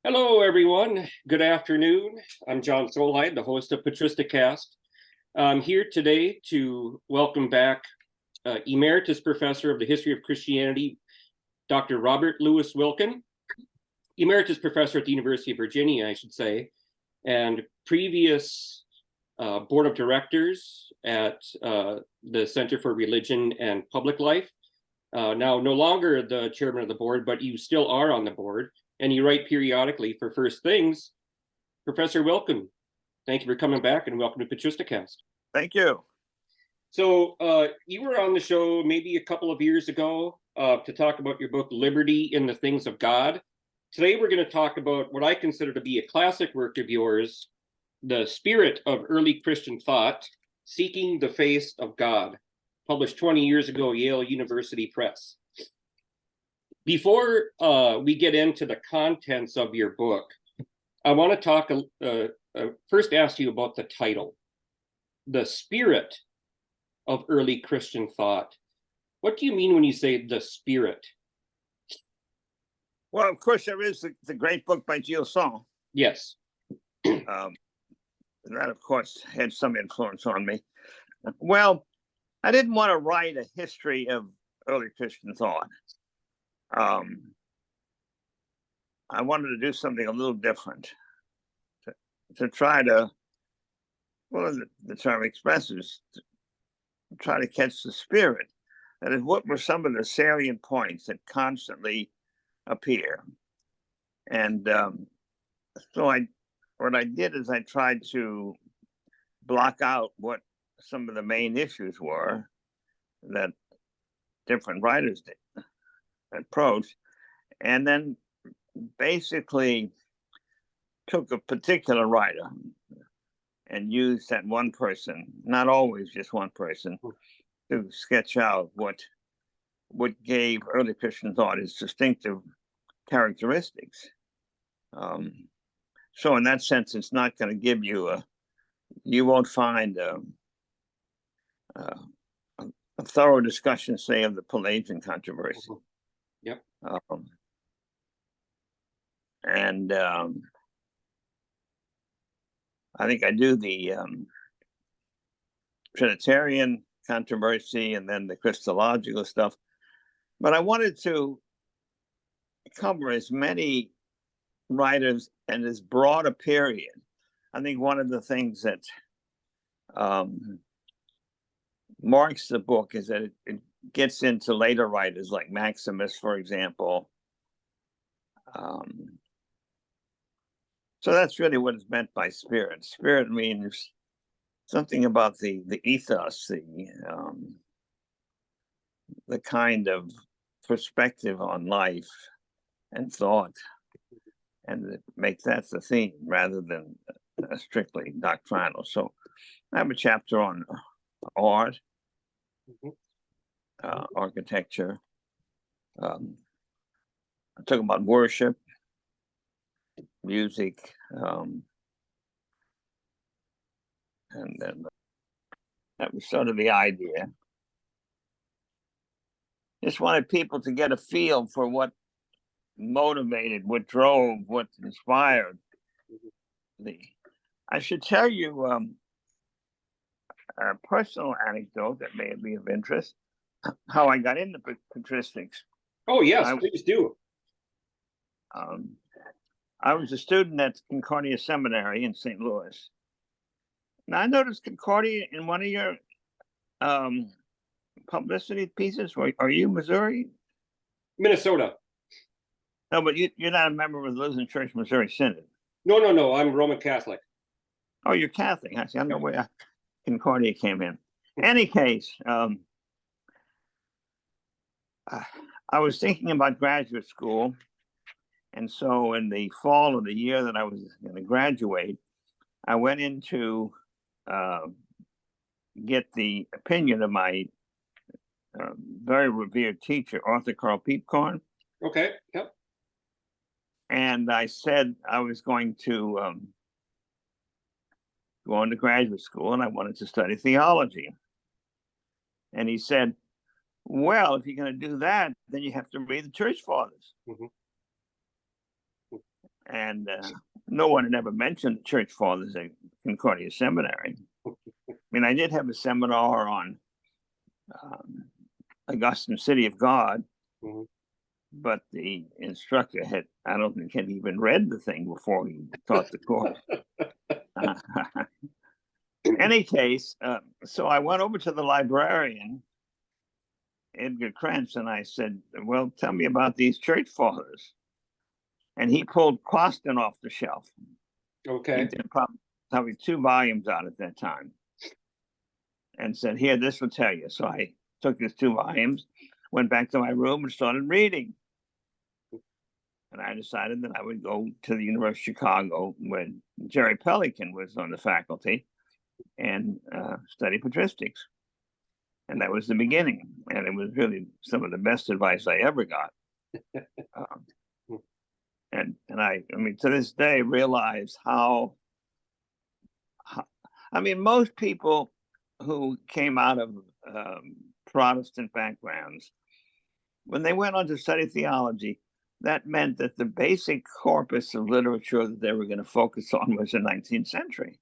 Hello, everyone. Good afternoon. I'm John Solheid, the host of PatristiCast. I'm here today to welcome back Emeritus Professor of the History of Christianity, Dr. Robert Louis Wilken, Emeritus Professor at the University of Virginia, I should say, and previous Board of Directors at the Center for Religion and Public Life. Now, no longer the chairman of the board, but you still are on the board. And you write periodically for First Things. Professor Wilken, thank you for coming back and welcome to PatristiCast. Thank you. So you were on the show maybe a couple of years ago to talk about your book, Liberty in the Things of God. Today we're going to talk about what I consider to be a classic work of yours, The Spirit of Early Christian Thought, Seeking the Face of God, published 20 years ago, Yale University Press. Before we get into the contents of your book, I want to talk first ask you about the title, The Spirit of Early Christian Thought. What do you mean when you say the spirit? Well, of course, there is the great book by Gilson. Yes. That, of course, had some influence on me. Well, I didn't want to write a history of early Christian thought. I wanted to do something a little different, to try to, well, the term expresses, to try to catch the spirit. That is, what were some of the salient points that constantly appear? And so what I did is I tried to block out what some of the main issues were that different writers did approach, and then basically took a particular writer and used that one person, not always just one person, to sketch out what gave early Christian thought its distinctive characteristics. So in that sense, it's not going to give you you won't find a thorough discussion, say, of the Pelagian controversy. Yep. And I think I do the Trinitarian controversy and then the Christological stuff. But I wanted to cover as many writers and as broad a period. I think one of the things that marks the book is that it gets into later writers like Maximus, for example. So that's really what is meant by spirit. Spirit means something about the ethos, the kind of perspective on life and thought, and make that the theme rather than strictly doctrinal. So I have a chapter on art, architecture. I talk about worship, music, and then that was sort of the idea. Just wanted people to get a feel for what motivated, what drove, what inspired. I should tell you a personal anecdote that may be of interest, how I got into patristics. Oh, yes, please do. I was a student at Concordia Seminary in St. Louis. Now, I noticed Concordia in one of your publicity pieces. Are you Missouri? Minnesota. No, but you're not a member of the Lutheran Church Missouri Synod. No, I'm Roman Catholic. Oh, you're Catholic. I see. I don't know where Concordia came in. Any case, I was thinking about graduate school. And so in the fall of the year that I was going to graduate, I went in to get the opinion of my very revered teacher, Arthur Carl Peepcorn. Okay, yep. And I said I was going to go on to graduate school and I wanted to study theology. And he said, well, if you're going to do that, then you have to read the Church Fathers. And no one had ever mentioned the church fathers at Concordia Seminary. I mean, I did have a seminar on Augustine, City of God, but the instructor I don't think had even read the thing before he taught the course. In any case, so I went over to the librarian, Edgar Krantz, and I said, well, tell me about these church fathers. And he pulled Costin off the shelf. Okay. He did probably 2 volumes out at that time. And said, here, this will tell you. So I took his 2 volumes, went back to my room and started reading. And I decided that I would go to the University of Chicago when Jerry Pelican was on the faculty and study patristics. And that was the beginning. And it was really some of the best advice I ever got. And I mean, to this day, realize how I mean, most people who came out of Protestant backgrounds, when they went on to study theology, that meant that the basic corpus of literature that they were going to focus on was the 19th century.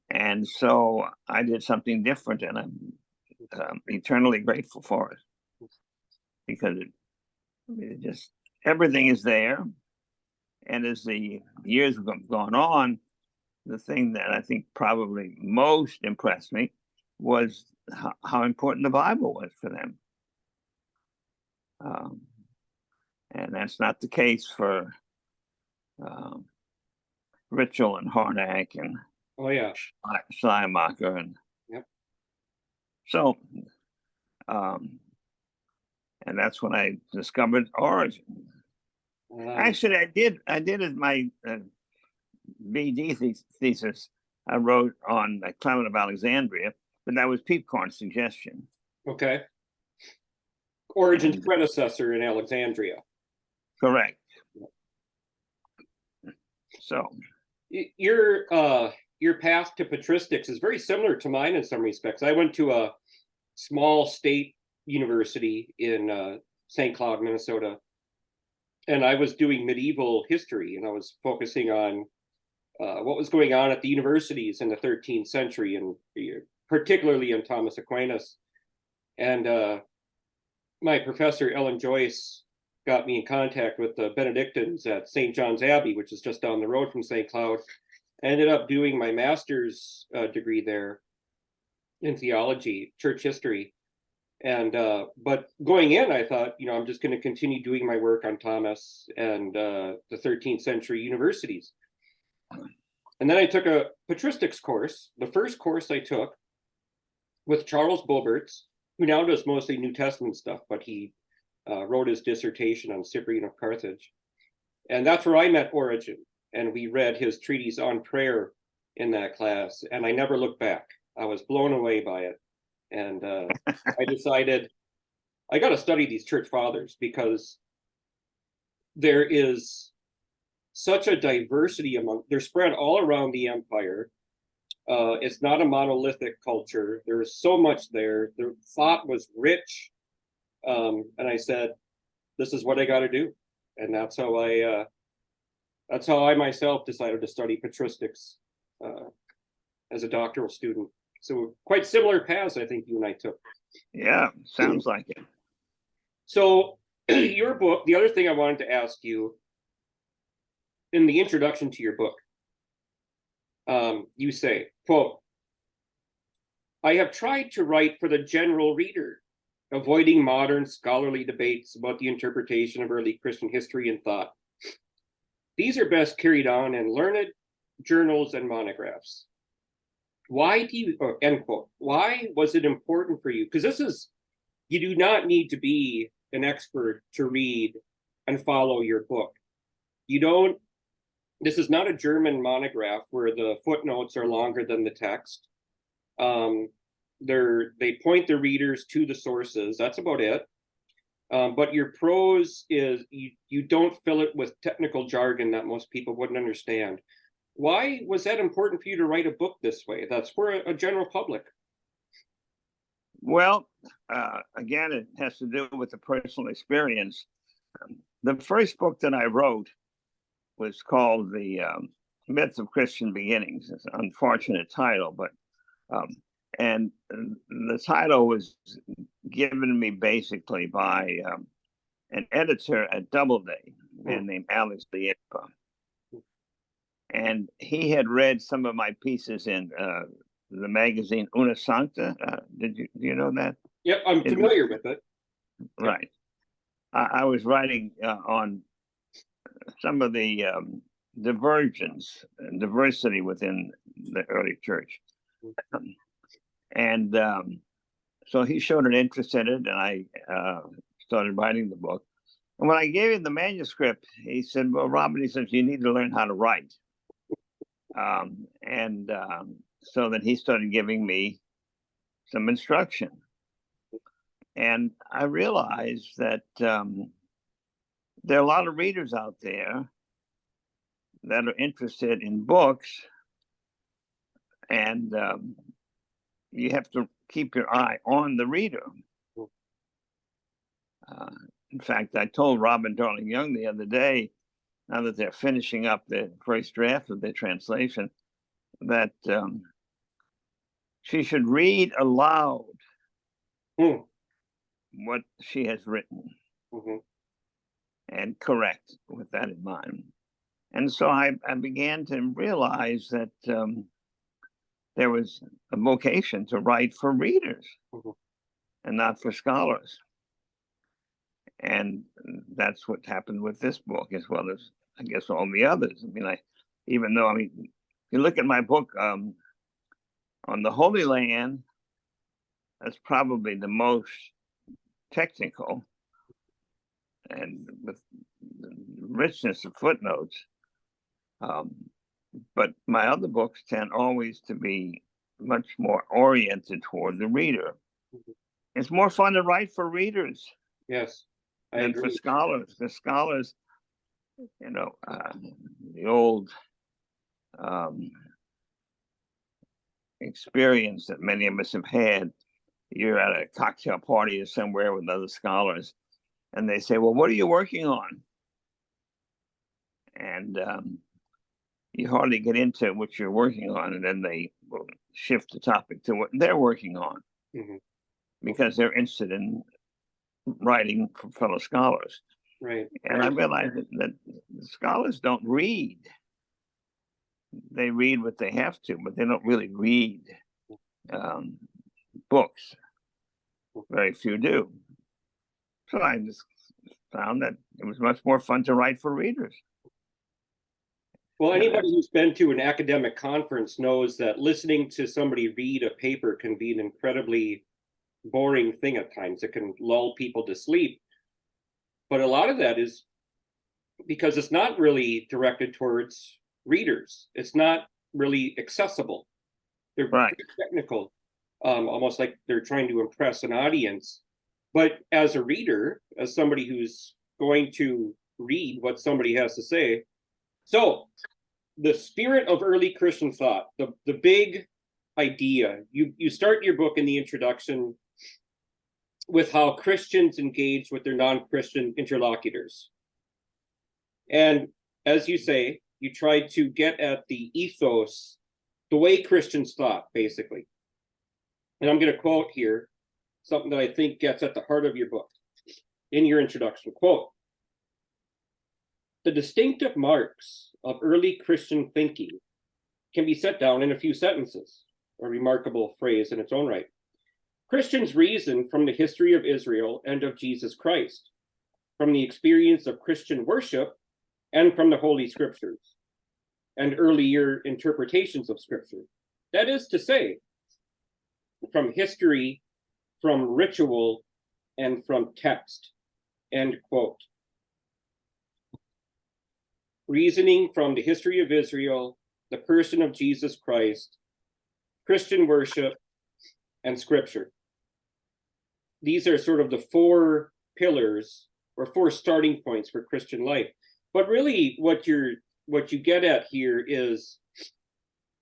And so I did something different, and I'm eternally grateful for it, because it just, everything is there. And as the years have gone on, the thing that I think probably most impressed me was how important the Bible was for them. And that's not the case for Ritchell and Harnack and Schleiermacher. And so, and that's when I discovered Origin. Actually, I did as my BD thesis. I wrote on Clement of Alexandria, but that was Peepcorn's suggestion. Okay. Origen's predecessor in Alexandria. Correct. So your path to patristics is very similar to mine in some respects. I went to a small state university in St. Cloud, Minnesota, and I was doing medieval history, and I was focusing on what was going on at the universities in the 13th century, and particularly in Thomas Aquinas. And my professor, Ellen Joyce, got me in contact with the Benedictines at St. John's Abbey, which is just down the road from St. Cloud. I ended up doing my master's degree there in theology, church history. And but going in, I thought, I'm just going to continue doing my work on Thomas and the 13th century universities. And then I took a patristics course, the first course I took with Charles Boberts, who now does mostly New Testament stuff, but he wrote his dissertation on Cyprian of Carthage. And that's where I met Origen. And we read his treatise on prayer in that class. And I never looked back. I was blown away by it. And I decided I got to study these church fathers, because there is such a diversity they're spread all around the empire. It's not a monolithic culture. There's so much there. The thought was rich. And I said, this is what I got to do. And that's how I myself decided to study patristics as a doctoral student. So quite similar paths, I think you and I took. Yeah, sounds like it. So your book, the other thing I wanted to ask you, in the introduction to your book, you say, quote, "I have tried to write for the general reader, avoiding modern scholarly debates about the interpretation of early Christian history and thought. These are best carried on in learned journals and monographs. Why do you," end quote, "why was it important for you?" Because you do not need to be an expert to read and follow your book. This is not a German monograph where the footnotes are longer than the text. They point the readers to the sources. That's about it. But your prose is, you don't fill it with technical jargon that most people wouldn't understand. Why was that important for you to write a book this way? That's for a general public. Well, again, it has to do with the personal experience. the first book that I wrote was called The Myth of Christian Beginnings. It's an unfortunate title, but and the title was given to me basically by an editor at Doubleday, a man named Alex Lietpa. And he had read some of my pieces in the magazine Una Sancta. Do you know that? Yep, I'm familiar with it. Right. I was writing on some of the divergence and diversity within the early church. And so he showed an interest in it, and I started writing the book. And when I gave him the manuscript, he said, well, Robert, he says, you need to learn how to write. So then he started giving me some instruction. And I realized that there are a lot of readers out there that are interested in books, and you have to keep your eye on the reader. In fact, I told Robin Darling Young the other day, now that they're finishing up the first draft of their translation, that she should read aloud what she has written and correct with that in mind. And so I began to realize that there was a vocation to write for readers and not for scholars. And that's what happened with this book, as well as, I guess, all the others. I mean, if you look at my book on the Holy Land, that's probably the most technical and with the richness of footnotes. But my other books tend always to be much more oriented toward the reader. It's more fun to write for readers. Yes. And for scholars. The scholars, the old experience that many of us have had. You're at a cocktail party or somewhere with other scholars, and they say, well, what are you working on? And you hardly get into what you're working on, and then they will shift the topic to what they're working on, because they're interested in writing for fellow scholars. Right. And I realized that scholars don't read. They read what they have to, but they don't really read books. Very few do. So I just found that it was much more fun to write for readers. Well, anybody who's been to an academic conference knows that listening to somebody read a paper can be an incredibly boring thing at times. It can lull people to sleep. But a lot of that is because it's not really directed towards readers. It's not really accessible. They're very technical, almost like they're trying to impress an audience. But as a reader, as somebody who's going to read what somebody has to say, so the spirit of early Christian thought, the big idea, you start your book in the introduction with how Christians engage with their non-Christian interlocutors. And as you say, you try to get at the ethos, the way Christians thought, basically. And I'm going to quote here something that I think gets at the heart of your book in your introduction. Quote, the distinctive marks of early Christian thinking can be set down in a few sentences, a remarkable phrase in its own right. Christians reason from the history of Israel and of Jesus Christ, from the experience of Christian worship, and from the Holy Scriptures, and earlier interpretations of Scripture. That is to say, from history, from ritual, and from text. End quote. Reasoning from the history of Israel, the person of Jesus Christ, Christian worship, and Scripture. These are sort of the four pillars or four starting points for Christian life. But really what you get at here is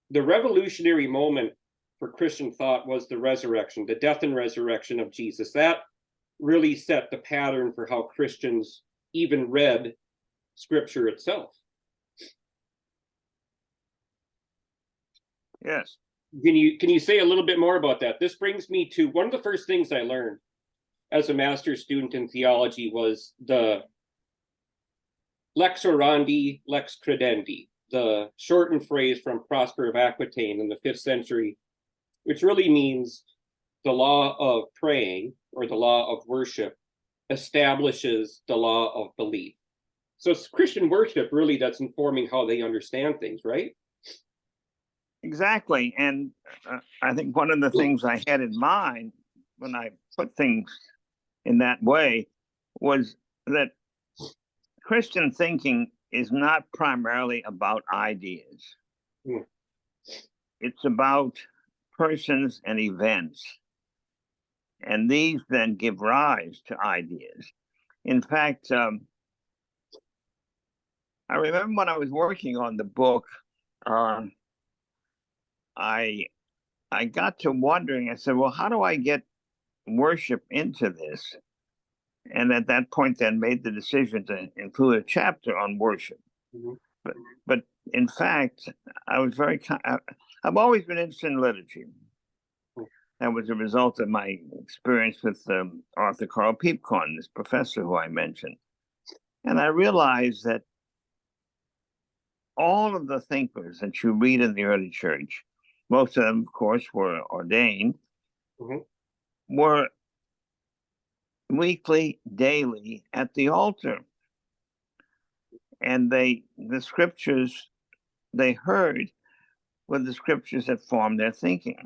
the revolutionary moment for Christian thought was the resurrection, the death and resurrection of Jesus. That really set the pattern for how Christians even read scripture itself. Yes. Can you say a little bit more about that? This brings me to one of the first things I learned as a master's student in theology was the lex orandi, lex credendi, the shortened phrase from Prosper of Aquitaine in the 5th century, which really means the law of praying or the law of worship establishes the law of belief. So it's Christian worship really that's informing how they understand things, right? Exactly. And I think one of the things I had in mind when I put things in that way was that Christian thinking is not primarily about ideas. Hmm. It's about persons and events. And these then give rise to ideas. In fact, I remember when I was working on the book, I got to wondering, I said, well, how do I get worship into this? And at that point, then made the decision to include a chapter on worship. Mm-hmm. But in fact, I've always been interested in liturgy. That was a result of my experience with Arthur Karl Piepkorn, this professor who I mentioned. And I realized that all of the thinkers that you read in the early church, most of them, of course, were ordained, Mm-hmm. were weekly, daily at the altar. And the scriptures they heard were the scriptures that formed their thinking.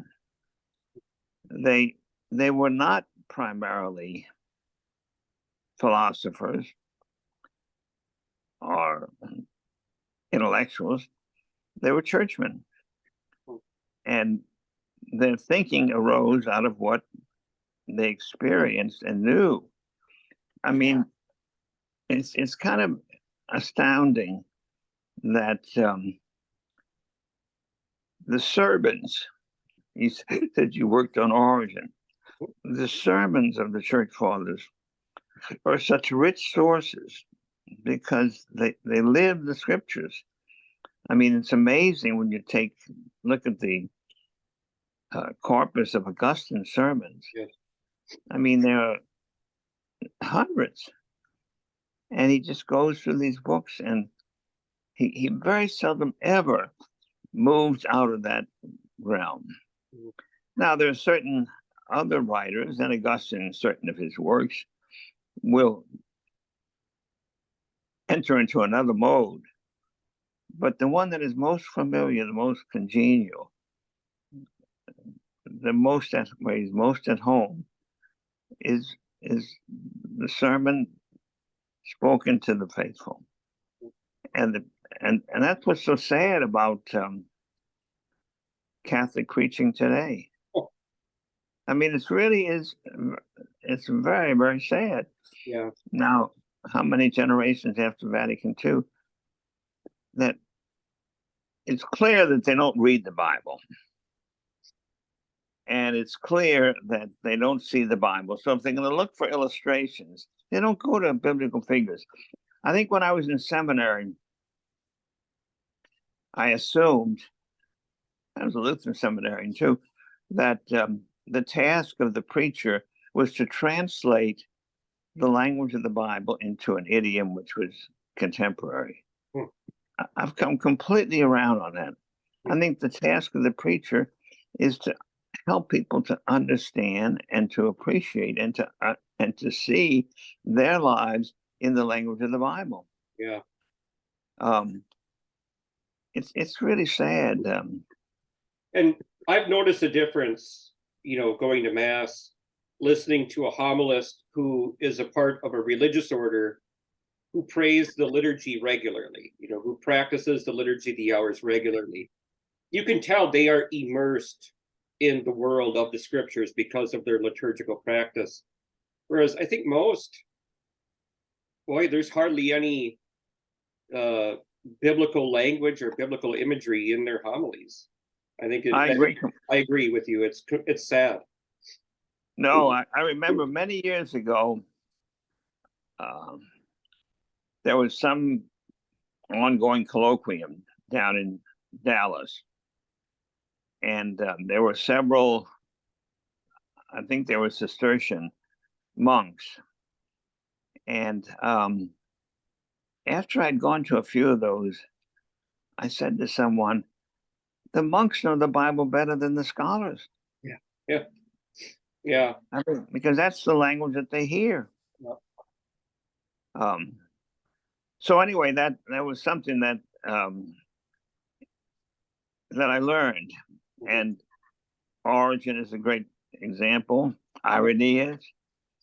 They were not primarily philosophers or intellectuals. They were churchmen. And their thinking arose out of what they experienced and knew. I mean, it's kind of astounding that the sermons, you said you worked on Origin, the sermons of the church fathers are such rich sources because they live the scriptures. I mean, it's amazing when you look at the corpus of Augustine's sermons. Yes. I mean, there are hundreds. And he just goes through these books, and he very seldom ever moves out of that realm. Mm-hmm. Now, there are certain other writers, and Augustine in certain of his works will enter into another mode. But the one that is most familiar, the most congenial, where he's most at home is the sermon spoken to the faithful. And that's what's so sad about Catholic preaching today. I mean, it's very, very sad. Yeah. Now, how many generations after Vatican II that it's clear that they don't read the Bible. And it's clear that they don't see the Bible. So if they're going to look for illustrations, they don't go to biblical figures. I think when I was in seminary, I assumed, I was a Lutheran seminarian too, that the task of the preacher was to translate the language of the Bible into an idiom which was contemporary. I've come completely around on that. I think the task of the preacher is to help people to understand and to appreciate and to see their lives in the language of the Bible. Yeah. It's really sad. And I've noticed a difference, going to Mass, listening to a homilist who is a part of a religious order who prays the liturgy regularly, who practices the liturgy of the hours regularly. You can tell they are immersed in the world of the scriptures because of their liturgical practice. Whereas I think there's hardly any biblical language or biblical imagery in their homilies. I agree with you. It's sad. No, I remember many years ago, there was some ongoing colloquium down in Dallas, and there were several, I think there were Cistercian monks. And after I'd gone to a few of those, I said to someone, the monks know the Bible better than the scholars. Yeah. I mean, because that's the language that they hear. Yeah. So anyway, that was something that that I learned. And Origen is a great example. Irenaeus,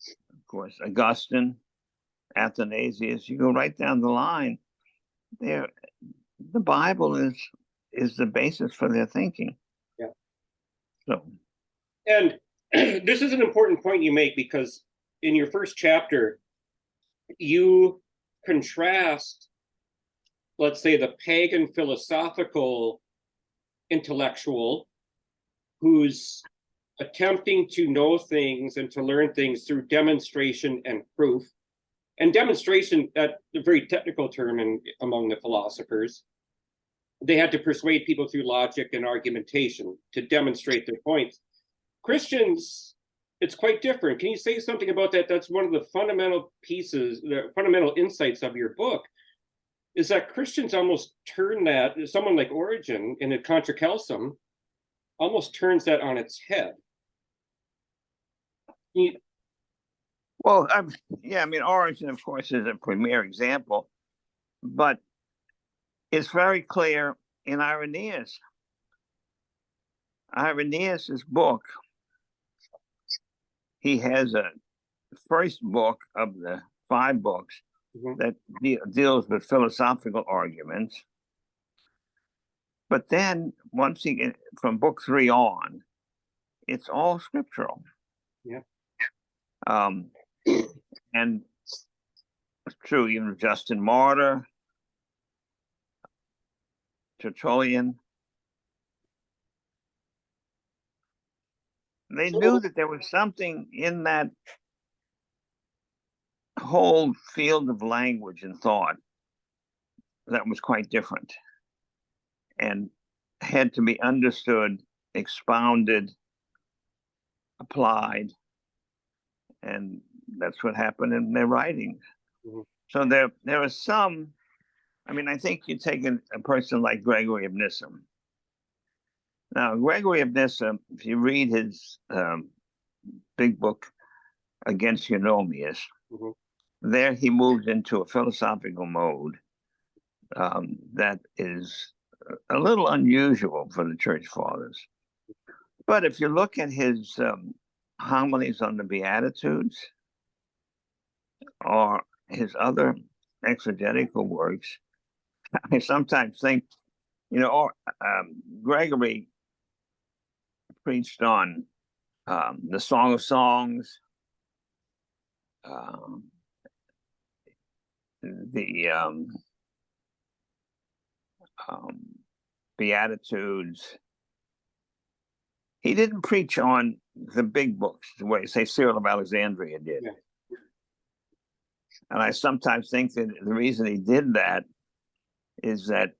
of course, Augustine, Athanasius. You go right down the line. There, the Bible is the basis for their thinking. Yeah. So, and this is an important point you make, because in your first chapter, you contrast, let's say, the pagan philosophical intellectual who's attempting to know things and to learn things through demonstration and proof. And demonstration, that's a very technical term among the philosophers. They had to persuade people through logic and argumentation to demonstrate their points. Christians, it's quite different. Can you say something about that? That's one of the fundamental pieces, the fundamental insights of your book, is that Christians almost turn that, someone like Origen in a Contra Celsum almost turns that on its head. Well, yeah, I mean, Origen, of course, is a premier example, but it's very clear in Irenaeus. Irenaeus's book, he has a first book of the 5 books that deals with philosophical arguments. But then once he gets from book 3 on, it's all scriptural. Yeah. And it's true, even Justin Martyr, Tertullian. They knew that there was something in that whole field of language and thought that was quite different and had to be understood, expounded, applied, and that's what happened in their writings. So there are some, I mean, I think you take a person like Gregory of Nyssa. Now, Gregory of Nyssa, if you read his big book Against Eunomius, there he moves into a philosophical mode that is a little unusual for the church fathers. But if you look at his homilies on the Beatitudes or his other exegetical works, I sometimes think, Gregory preached on the Song of Songs, the Beatitudes. He didn't preach on the big books the way, say, Cyril of Alexandria did. Yeah. And I sometimes think that the reason he did that is that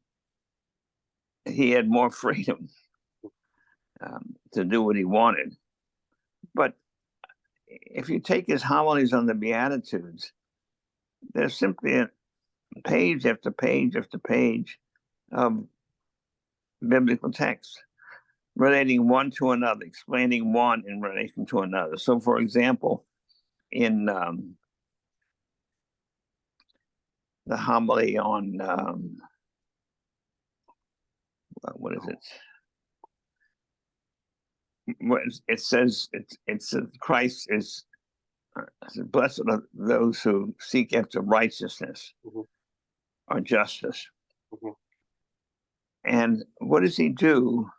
he had more freedom to do what he wanted. But if you take his homilies on the Beatitudes, there's simply a page after page after page of biblical text relating one to another, explaining one in relation to another. So, for example, in the homily on, what is it? It says it's Christ is blessed are those who seek after righteousness or justice. And what does he do?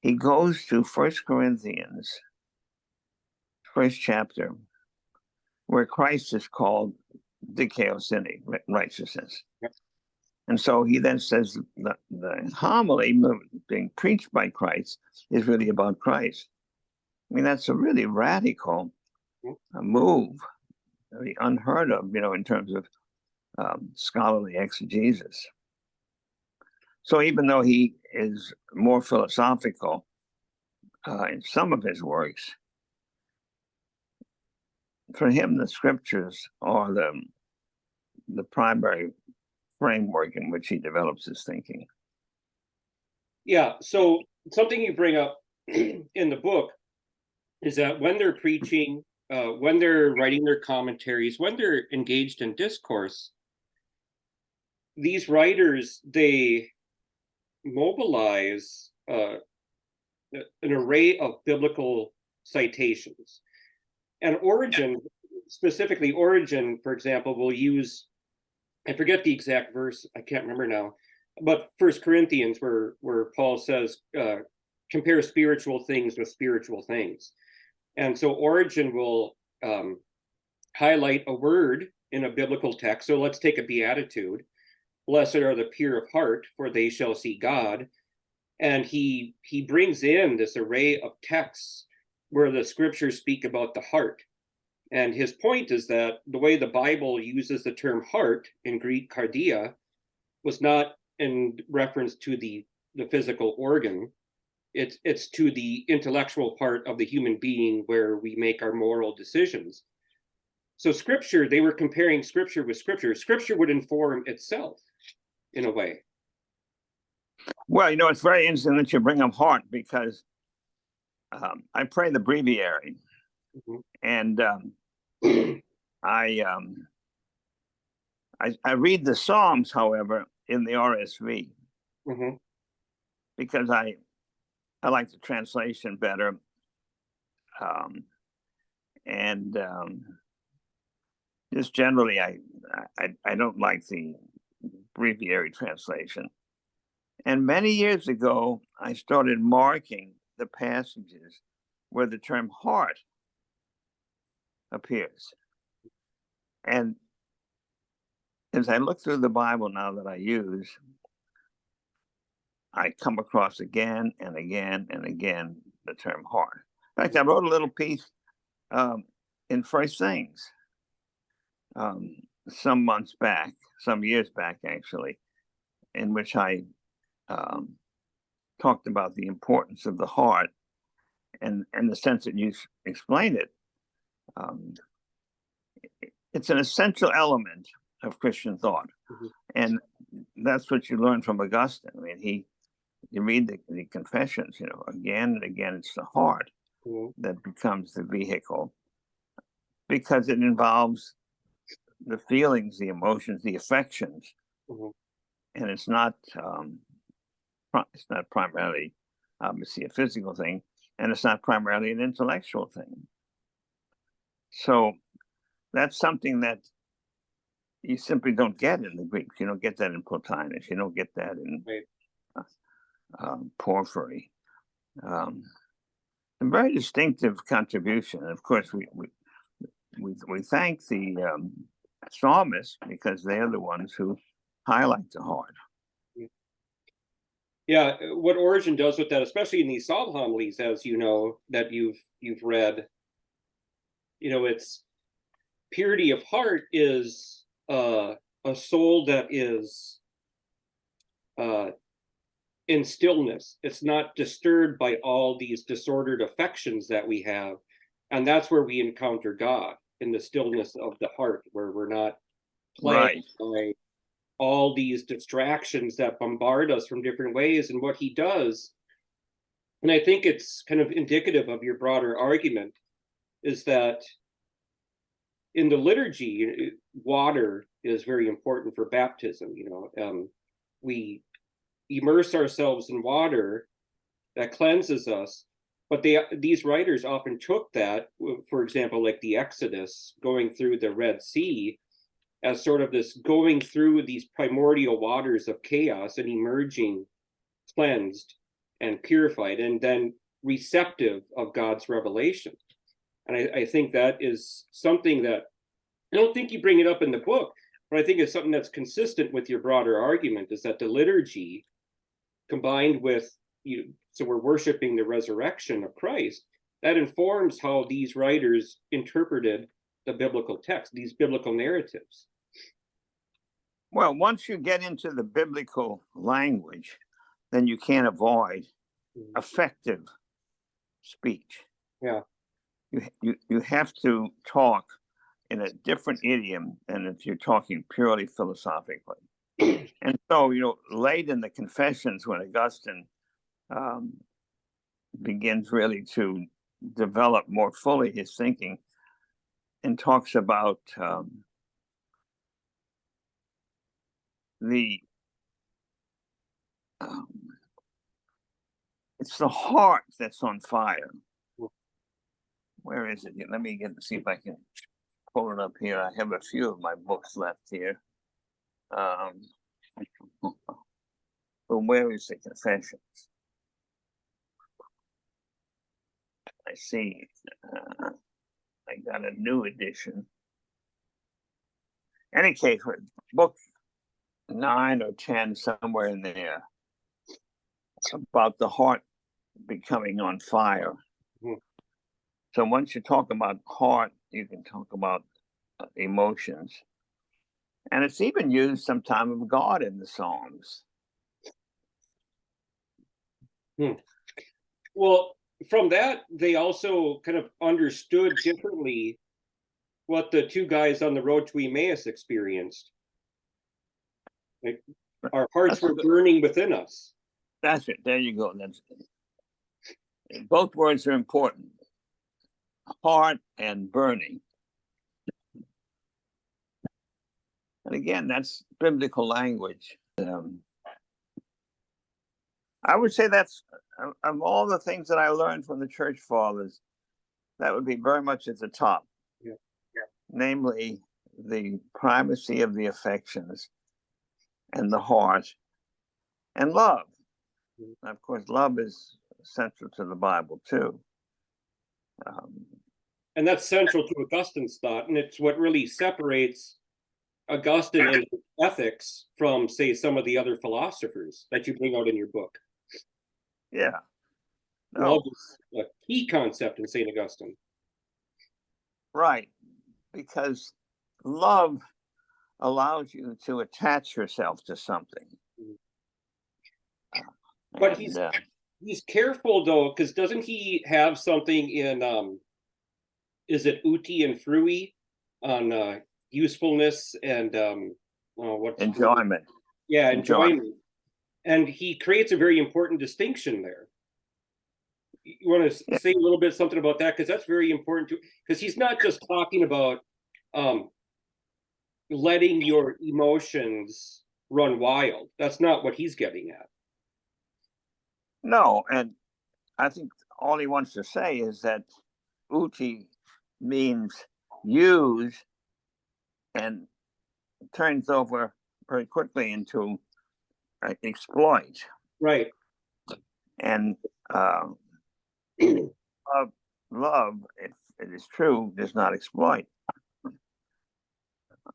He goes to 1 Corinthians, first chapter, where Christ is called dikaiosune, righteousness. Yep. And so he then says the homily being preached by Christ is really about Christ. I mean, that's a really radical move, really unheard of, in terms of scholarly exegesis. So even though he is more philosophical in some of his works, for him the scriptures are the primary framework in which he develops his thinking. Yeah, so something you bring up in the book is that when they're preaching, when they're writing their commentaries, when they're engaged in discourse, these writers, they mobilize an array of biblical citations. And Origen, specifically Origen, for example, will use, I forget the exact verse, I can't remember now, but First Corinthians, where Paul says, compare spiritual things with spiritual things. And so Origen will highlight a word in a biblical text. So let's take a beatitude. Blessed are the pure of heart, for they shall see God. And he brings in this array of texts where the scriptures speak about the heart. And his point is that the way the Bible uses the term heart, in Greek cardia, was not in reference to the physical organ. It's to the intellectual part of the human being where we make our moral decisions. So scripture, they were comparing scripture with scripture. Scripture would inform itself in a way. Well, it's very interesting that you bring up heart, because I pray the breviary, and I read the Psalms, however, in the RSV, because I like the translation better, and just generally, I don't like the breviary translation. And many years ago, I started marking the passages where the term heart appears. And as I look through the Bible now that I use, I come across again and again and again the term heart. In fact, I wrote a little piece in First Things some years back actually, in which I talked about the importance of the heart and the sense that you explained it. It's an essential element of Christian thought. And that's what you learn from Augustine. I mean, you read the confessions, again and again, it's the heart that becomes the vehicle, because it involves the feelings, the emotions, the affections. And it's not primarily, obviously, a physical thing, and it's not primarily an intellectual thing. So that's something that you simply don't get in the Greek. You don't get that in Plotinus. You don't get that in Porphyry. A very distinctive contribution. And of course, we thank the psalmists, because they're the ones who highlight the heart. Yeah, what Origen does with that, especially in these psalm homilies, as you know, that you've read, it's purity of heart is a soul that is in stillness. It's not disturbed by all these disordered affections that we have. And that's where we encounter God, in the stillness of the heart, where we're not plagued by all these distractions that bombard us from different ways. And what he does, and I think it's kind of indicative of your broader argument, is that in the liturgy, water is very important for baptism. We immerse ourselves in water that cleanses us, but these writers often took that, for example, like the Exodus, going through the Red Sea, as sort of this going through these primordial waters of chaos and emerging cleansed and purified, and then receptive of God's revelation. And I think that is something that, I don't think you bring it up in the book, but I think it's something that's consistent with your broader argument, is that the liturgy, combined with, so we're worshiping the resurrection of Christ, that informs how these writers interpreted the biblical text, these biblical narratives. Well, once you get into the biblical language, then you can't avoid effective speech. Yeah. You have to talk in a different idiom than if you're talking purely philosophically. And so, late in the Confessions, when Augustine begins really to develop more fully his thinking and talks about it's the heart that's on fire. Where is it? Let me see if I can pull it up here. I have a few of my books left here. But where is the Confessions? I see. I got a new edition. Any case, book 9 or 10, somewhere in there, about the heart becoming on fire. So once you talk about heart, you can talk about emotions. And it's even used sometimes of God in the Psalms. Well, from that, they also kind of understood differently what the two guys on the road to Emmaus experienced. Like, our hearts were burning within us. That's it. There you go. Both words are important. Heart and burning. And again, that's biblical language. I would say that's, of all the things that I learned from the church fathers, that would be very much at the top. Yeah. Namely, the primacy of the affections and the heart and love. Of course, love is central to the Bible too. And that's central to Augustine's thought, and it's what really separates Augustine and his ethics from, say, some of the other philosophers that you bring out in your book. Yeah. No. Love is a key concept in St. Augustine. Right, because love allows you to attach yourself to something. But he's careful, though, because doesn't he have something in, is it Uti and Frui on usefulness and what's enjoyment? Yeah, enjoyment. And he creates a very important distinction there. You want to say a little bit something about that? Because that's very important too. Because he's not just talking about letting your emotions run wild. That's not what he's getting at. No, and I think all he wants to say is that Uti means use and turns over very quickly into exploit. Right. And love, if it is true, does not exploit.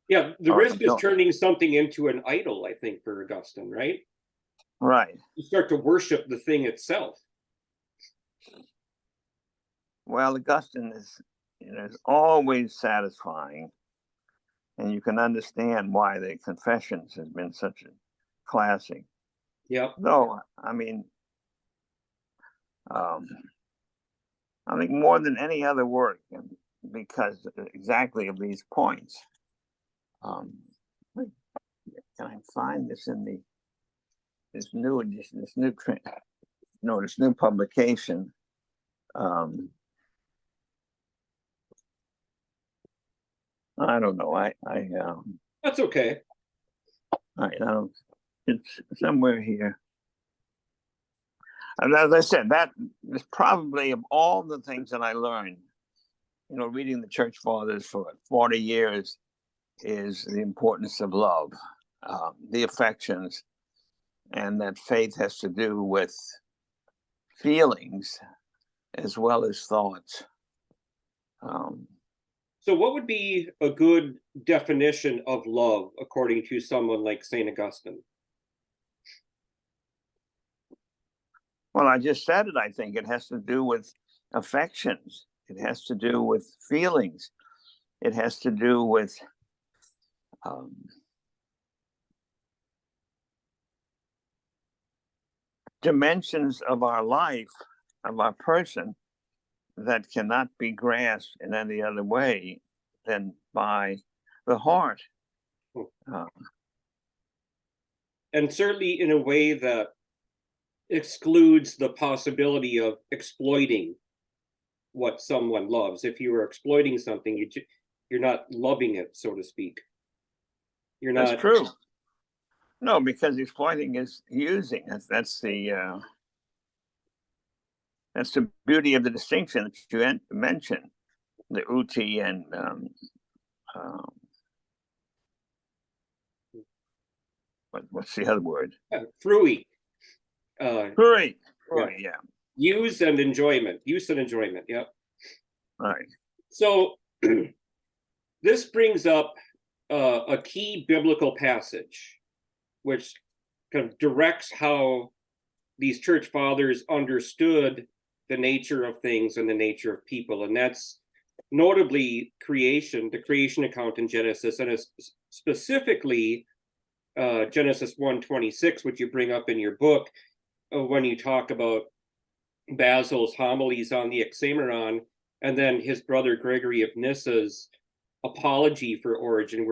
Yeah, the risk is turning something into an idol, I think, for Augustine, right? Right. You start to worship the thing itself. Well, Augustine is always satisfying, and you can understand why the Confessions has been such a classic. Yeah. Though, I mean, I think more than any other work, because exactly of these points. Can I find this in this new edition, this new publication? I don't know. That's okay. It's somewhere here. And as I said, that is probably, of all the things that I learned, reading the church fathers for 40 years, is the importance of love, the affections, and that faith has to do with feelings as well as thoughts. So what would be a good definition of love according to someone like St. Augustine? Well, I just said it. I think it has to do with affections. It has to do with feelings. It has to do with dimensions of our life, of our person, that cannot be grasped in any other way than by the heart. And certainly in a way that excludes the possibility of exploiting what someone loves. If you are exploiting something, you're not loving it, so to speak. You're not. That's true. No, because exploiting is using. That's the beauty of the distinction that you mentioned, the uti and what's the other word? Frui. Frui. Yeah. Use and enjoyment. Use and enjoyment. Yeah. Right. So this brings up a key biblical passage, which kind of directs how these church fathers understood the nature of things and the nature of people. And that's notably creation, the creation account in Genesis, and specifically Genesis 1:26, which you bring up in your book when you talk about Basil's homilies on the Hexameron, and then his brother Gregory of Nyssa's apology for Origen,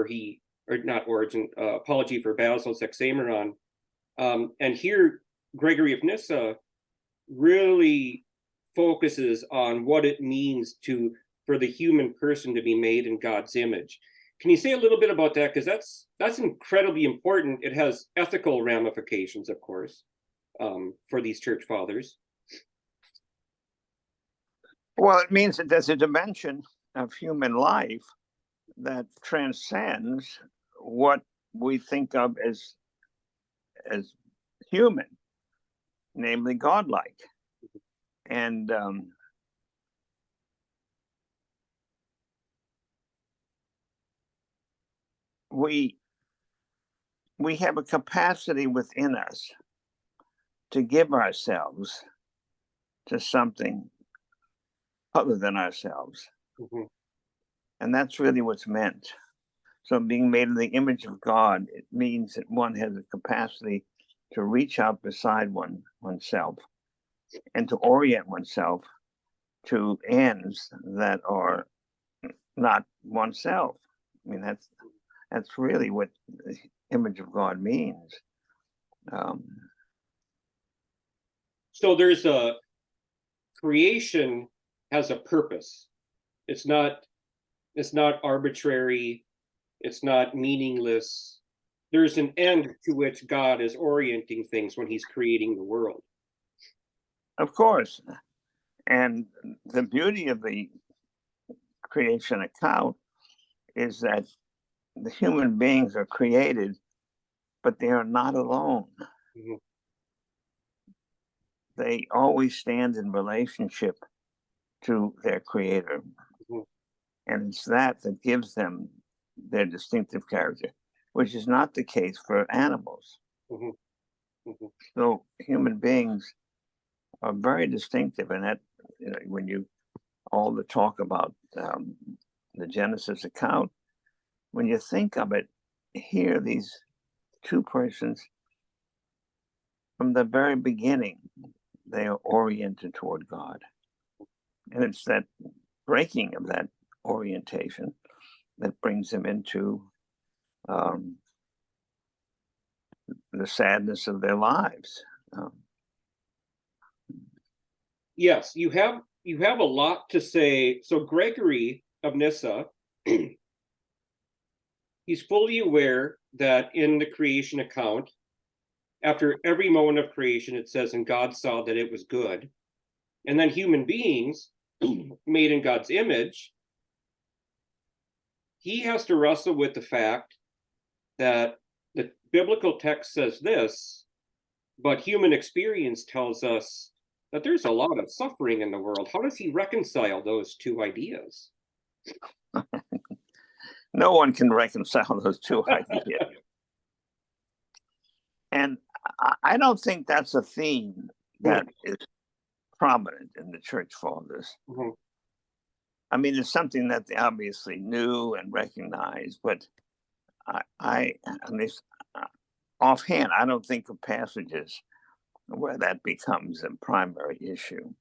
apology for Basil's Hexameron. And here, Gregory of Nyssa really focuses on what it means for the human person to be made in God's image. Can you say a little bit about that? Because that's incredibly important. It has ethical ramifications, of course, for these church fathers. Well, it means that there's a dimension of human life that transcends what we think of as human, namely godlike. And we have a capacity within us to give ourselves to something other than ourselves. Mm-hmm. And that's really what's meant. So being made in the image of God, it means that one has a capacity to reach out beside oneself and to orient oneself to ends that are not oneself. I mean, that's really what the image of God means. So there's a creation has a purpose. It's not arbitrary. It's not meaningless. There's an end to which God is orienting things when he's creating the world. Of course. And the beauty of the creation account is that the human beings are created, but they are not alone. Mm-hmm. They always stand in relationship to their creator. Mm-hmm. And it's that gives them their distinctive character, which is not the case for animals. Mm-hmm. Mm-hmm. So human beings are very distinctive, and that, when you all the talk about the Genesis account, when you think of it, here these two persons from the very beginning, they are oriented toward God, and it's that breaking of that orientation that brings them into the sadness of their lives. Yes, you have a lot to say. So Gregory of Nyssa, he's fully aware that in the creation account, after every moment of creation, it says, and God saw that it was good. And then human beings made in God's image, he has to wrestle with the fact that the biblical text says this, but human experience tells us that there's a lot of suffering in the world. How does he reconcile those two ideas? No one can reconcile those two ideas. And I don't think that's a theme that is prominent in the church fathers. Mm-hmm. I mean, it's something that they obviously knew and recognized, but I mean, offhand, I don't think of passages where that becomes a primary issue.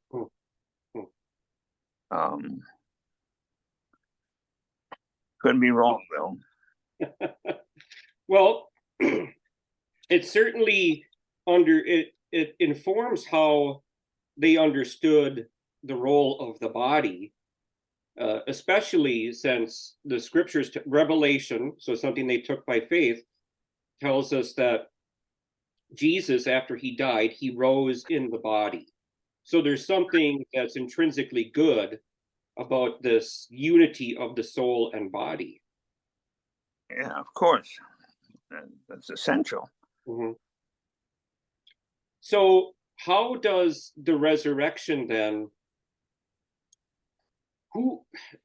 Could be wrong, though. Well, it certainly it informs how they understood the role of the body, especially since the scriptures, Revelation, so something they took by faith, tells us that Jesus, after he died, he rose in the body. So there's something that's intrinsically good about this unity of the soul and body. Yeah, of course. That's essential. Mm-hmm. So how does the resurrection then,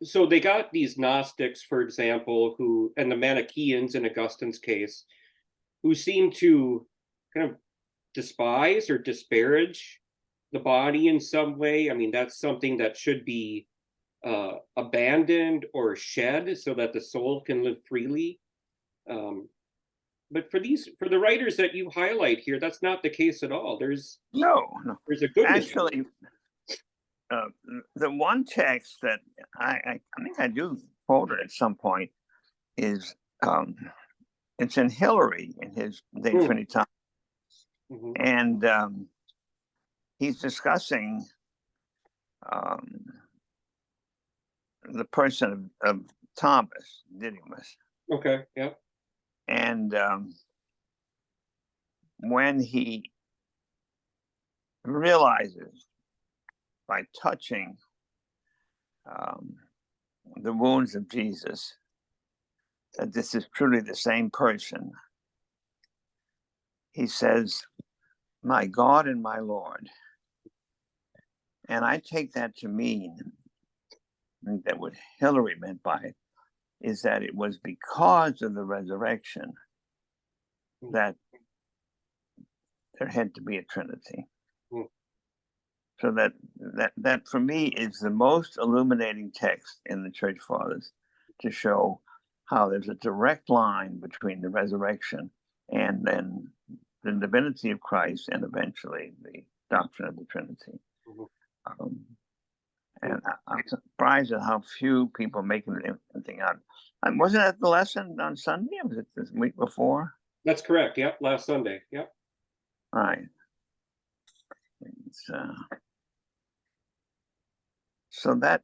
so they got these Gnostics, for example, and the Manichaeans in Augustine's case, who seem to kind of despise or disparage the body in some way. I mean, that's something that should be abandoned or shed so that the soul can live freely. But for the writers that you highlight here, that's not the case at all. There's a goodness. Actually, the one text that I think I do quote it at some point is it's in Hilary in his De Trinitate, and he's discussing the person of Thomas Didymus. Okay. Yeah. And when he realizes by touching the wounds of Jesus that this is truly the same person, he says, "My God and my Lord." And I take that to mean that what Hilary meant by it is that it was because of the resurrection that there had to be a Trinity. So that for me is the most illuminating text in the Church Fathers to show how there's a direct line between the resurrection and then the divinity of Christ and eventually the doctrine of the Trinity. And I'm surprised at how few people make anything out. Wasn't that the lesson on Sunday? Was it this week before? That's correct. Yep, last Sunday. Yep. Right. So that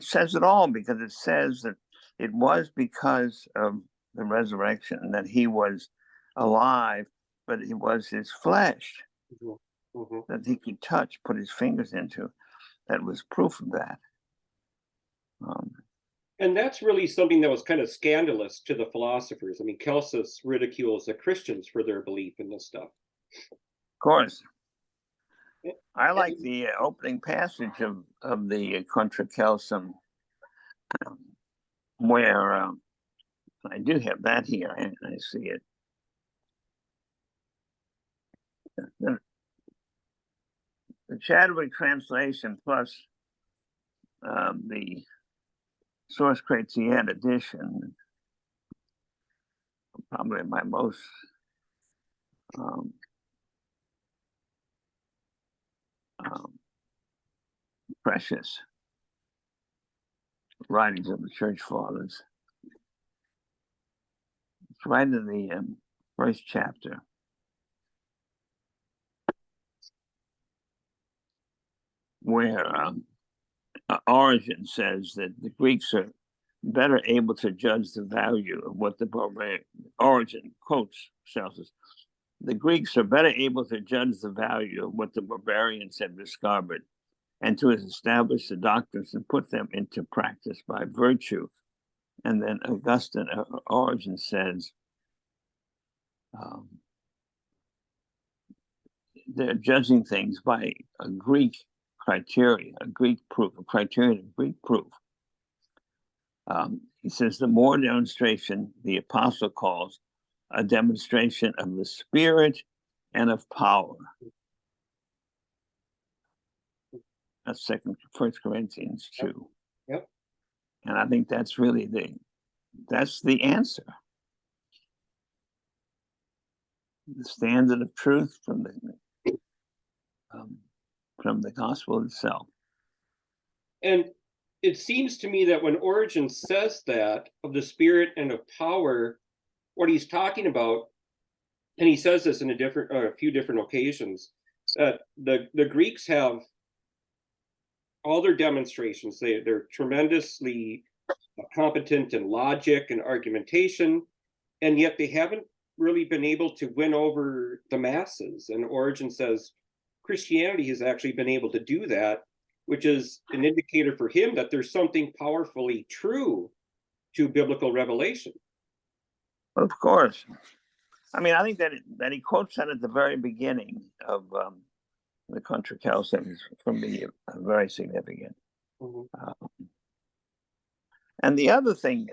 says it all, because it says that it was because of the resurrection that he was alive, but it was his flesh that he could touch, put his fingers into. That was proof of that. And that's really something that was kind of scandalous to the philosophers. I mean, Celsus ridicules the Christians for their belief in this stuff. Of course. I like the opening passage of the Contra Celsum, where I do have that here, and I see it. The Chadwick translation plus the Source Chrétien edition, probably my most precious writings of the Church Fathers. It's right in the first chapter. Where Origen says that the Greeks are better able to judge the value of what the barbarian, Origen quotes Celsus, the Greeks are better able to judge the value of what the barbarians have discovered and to establish the doctrines and put them into practice by virtue. And then Augustine, Origen says, they're judging things by a Greek criteria, a Greek proof, a criterion of Greek proof. He says the more demonstration the apostle calls a demonstration of the Spirit and of power. That's 1 Corinthians 2. Yep. And I think that's really the answer. the standard of truth from the gospel itself. And it seems to me that when Origen says that of the Spirit and of power, what he's talking about, and he says this in a few different occasions, that the Greeks have all their demonstrations. They're tremendously competent in logic and argumentation, and yet they haven't really been able to win over the masses. And Origen says Christianity has actually been able to do that, which is an indicator for him that there's something powerfully true to biblical revelation. Of course. I mean, I think that he quotes that at the very beginning of the Contra Chalcedon for me very significant. And the other thing,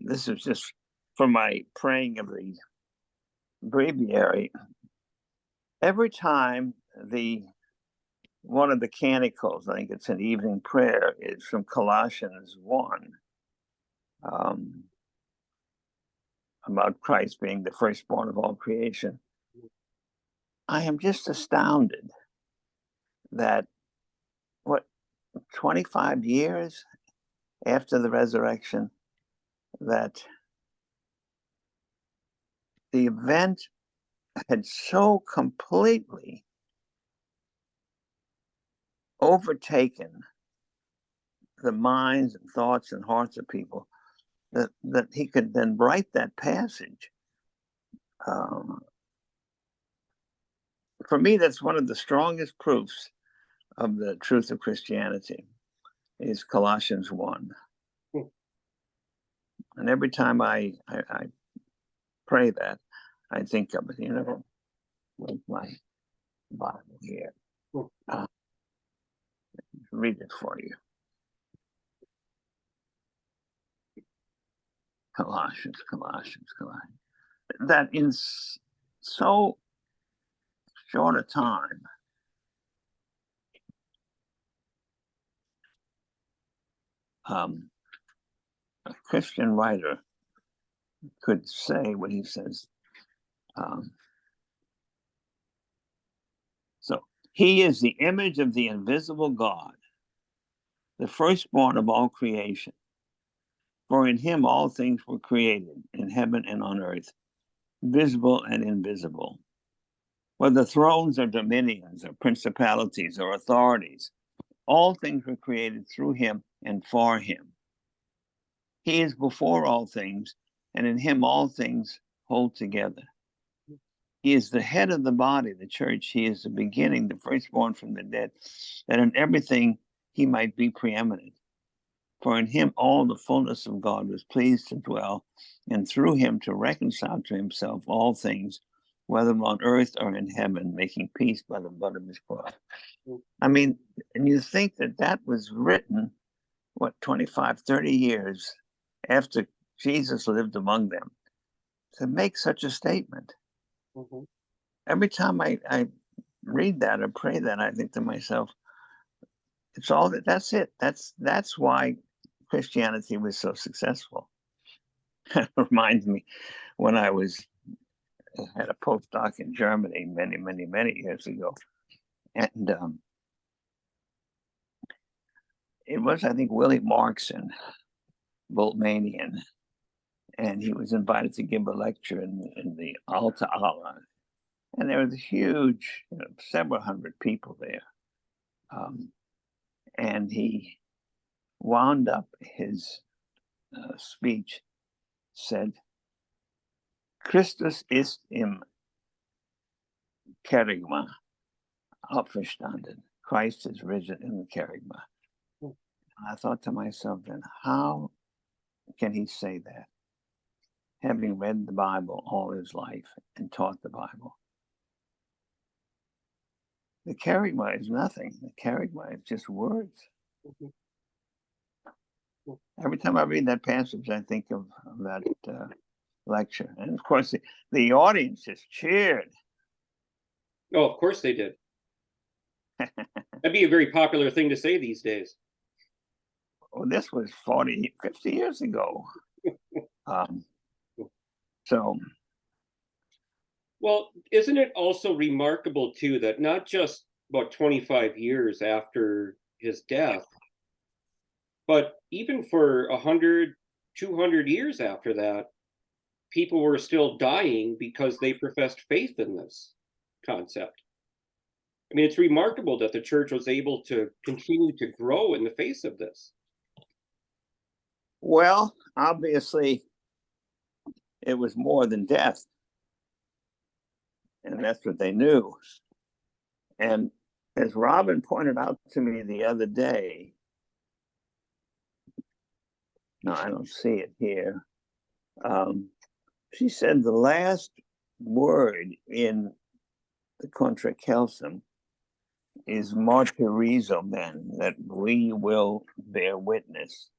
this is just for my praying of the breviary. Every time one of the canticles, I think it's an evening prayer, is from Colossians 1, about Christ being the firstborn of all creation. I am just astounded that 25 years after the resurrection, that the event had so completely overtaken the minds and thoughts and hearts of people that he could then write that passage. For me, that's one of the strongest proofs of the truth of Christianity, is Colossians 1. And every time I pray that, I think of it, with my Bible here. Read it for you. Colossians. That in so short a time, a Christian writer could say what he says. So he is the image of the invisible God, the firstborn of all creation. For in him all things were created, in heaven and on earth, visible and invisible. Whether thrones or dominions or principalities or authorities, all things were created through him and for him. He is before all things, and in him all things hold together. He is the head of the body, the church. He is the beginning, the firstborn from the dead, that in everything he might be preeminent. For in him all the fullness of God was pleased to dwell, and through him to reconcile to himself all things, whether on earth or in heaven, making peace by the blood of his cross. I mean, and you think that was written, 25, 30 years after Jesus lived among them, to make such a statement. Every time I read that or pray that, I think to myself, it's all that's it. That's why Christianity was so successful. It reminds me when I had a postdoc in Germany many years ago, and it was, I think, Willie Markson, Boltmanian, and he was invited to give a lecture in the Alta Ala, and there was a huge, several hundred people there, and he wound up his speech, said, Christus ist im Kerygma auferstanden. Christ is risen in the Kerygma. And I thought to myself, then, how can he say that, having read the Bible all his life and taught the Bible? The Kerygma is nothing. The Kerygma is just words. Every time I read that passage, I think of that lecture. And of course, the audience just cheered. Oh, of course they did. That'd be a very popular thing to say these days. Well, this was 40, 50 years ago. So Well, isn't it also remarkable too that not just about 25 years after his death, but even for 100, 200 years after that, people were still dying because they professed faith in this concept. I mean, it's remarkable that the church was able to continue to grow in the face of this. Well, obviously, it was more than death. And that's what they knew. And as Robin pointed out to me the other day, no, I don't see it here. She said the last word in the Contra Celsum is martyrism, then, that we will bear witness.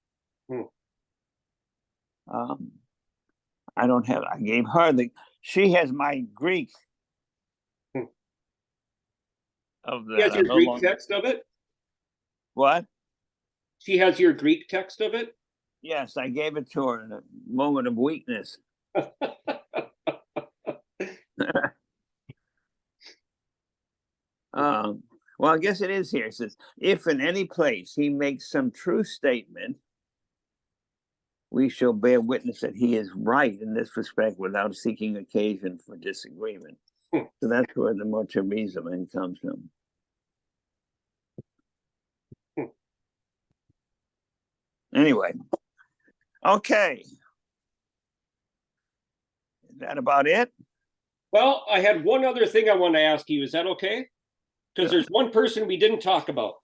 I don't have, I gave her she has my Greek of She has that. your Greek text of it? What? She has your Greek text of it? Yes, I gave it to her in a moment of weakness. Well, I guess it is here. It says, if in any place he makes some true statement, we shall bear witness that he is right in this respect without seeking occasion for disagreement. So that's where the martyrism comes from. Anyway, okay. Is that about it? Well, I had one other thing I want to ask you. Is that okay? Because there's one person we didn't talk about.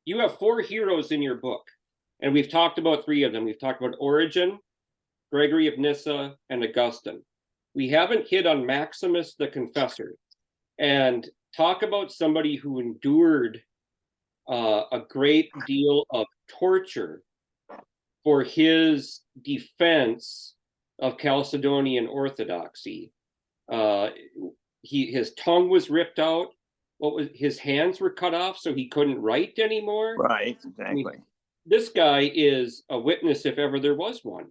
You have 4 heroes in your book, and we've talked about 3 of them. We've talked about Origen, Gregory of Nyssa, and Augustine. We haven't hit on Maximus the Confessor. And talk about somebody who endured a great deal of torture for his defense of Chalcedonian orthodoxy. His tongue was ripped out. His hands were cut off, so he couldn't write anymore. Right, exactly. I mean, this guy is a witness if ever there was one.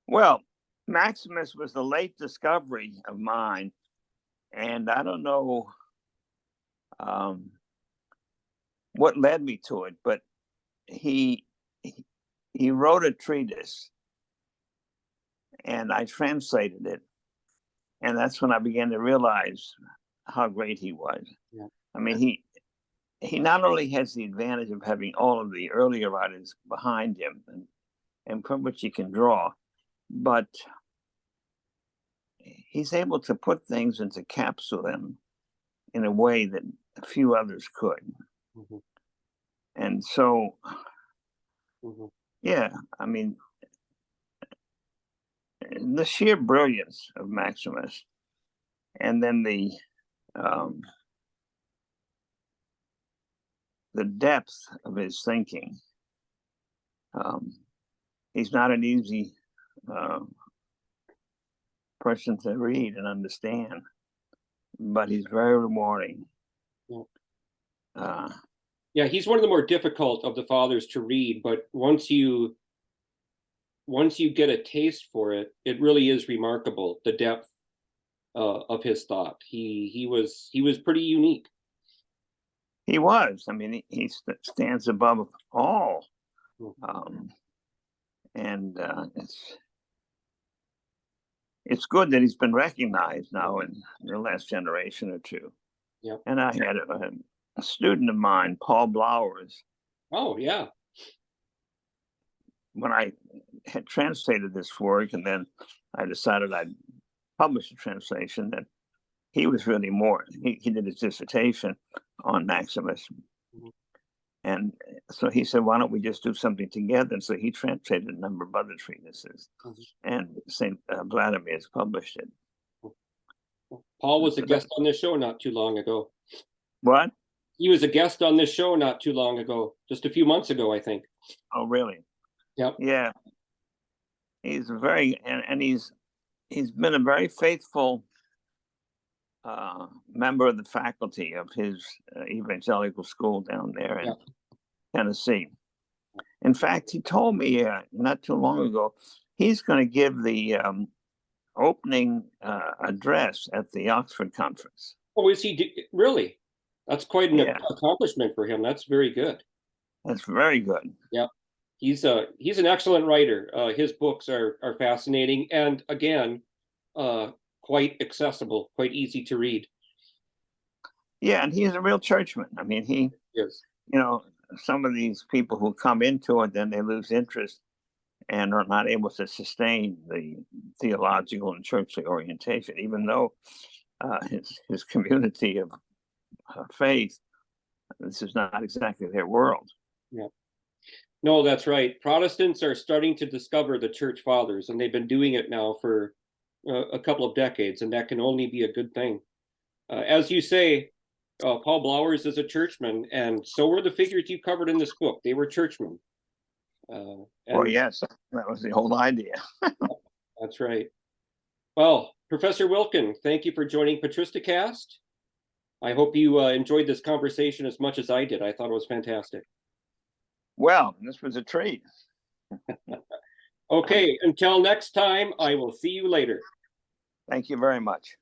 Well, Maximus was a late discovery of mine, and I don't know what led me to it, but he wrote a treatise, and I translated it, and that's when I began to realize how great he was. Yeah. I mean, he not only has the advantage of having all of the earlier writers behind him and from which he can draw, but he's able to put things into capsule them in a way that a few others could. Mm-hmm. And so, yeah, I mean, the sheer brilliance of Maximus, and then the depth of his thinking. He's not an easy person to read and understand, but he's very rewarding. Yeah, he's one of the more difficult of the fathers to read, but once you get a taste for it, it really is remarkable, the depth of his thought. He was pretty unique. He was. I mean, he stands above all. And it's good that he's been recognized now in the last generation or two. Yeah. And I had a student of mine, Paul Blowers. Oh, yeah. When I had translated this work, and then I decided I'd publish a translation, that he was really more. He did his dissertation on Maximus. And so he said, why don't we just do something together? And so he translated a number of other treatises, and St. Vladimir has published it. Paul was a guest on this show not too long ago. What? He was a guest on this show not too long ago, just a few months ago, I think. Oh, really? Yep. Yeah. He's and he's been a very faithful member of the faculty of his evangelical school down there in Tennessee. In fact, he told me not too long ago, he's going to give the opening address at the Oxford Conference. Oh, is he really? That's quite an Yeah. accomplishment for him. That's very good. That's very good. Yeah, he's an excellent writer. His books are fascinating, and again, quite accessible, quite easy to read. Yeah, and he's a real churchman. I mean, he, Yes. some of these people who come into it, then they lose interest and are not able to sustain the theological and churchly orientation, even though his community of faith, this is not exactly their world. Yeah. No, that's right. Protestants are starting to discover the church fathers, and they've been doing it now for a couple of decades, and that can only be a good thing. As you say, Paul Blowers is a churchman, and so were the figures you covered in this book. They were churchmen. Well, yes, that was the whole idea. That's right. Well, Professor Wilken, thank you for joining PatristiCast. I hope you enjoyed this conversation as much as I did. I thought it was fantastic. Well, this was a treat. Okay, until next time, I will see you later. Thank you very much.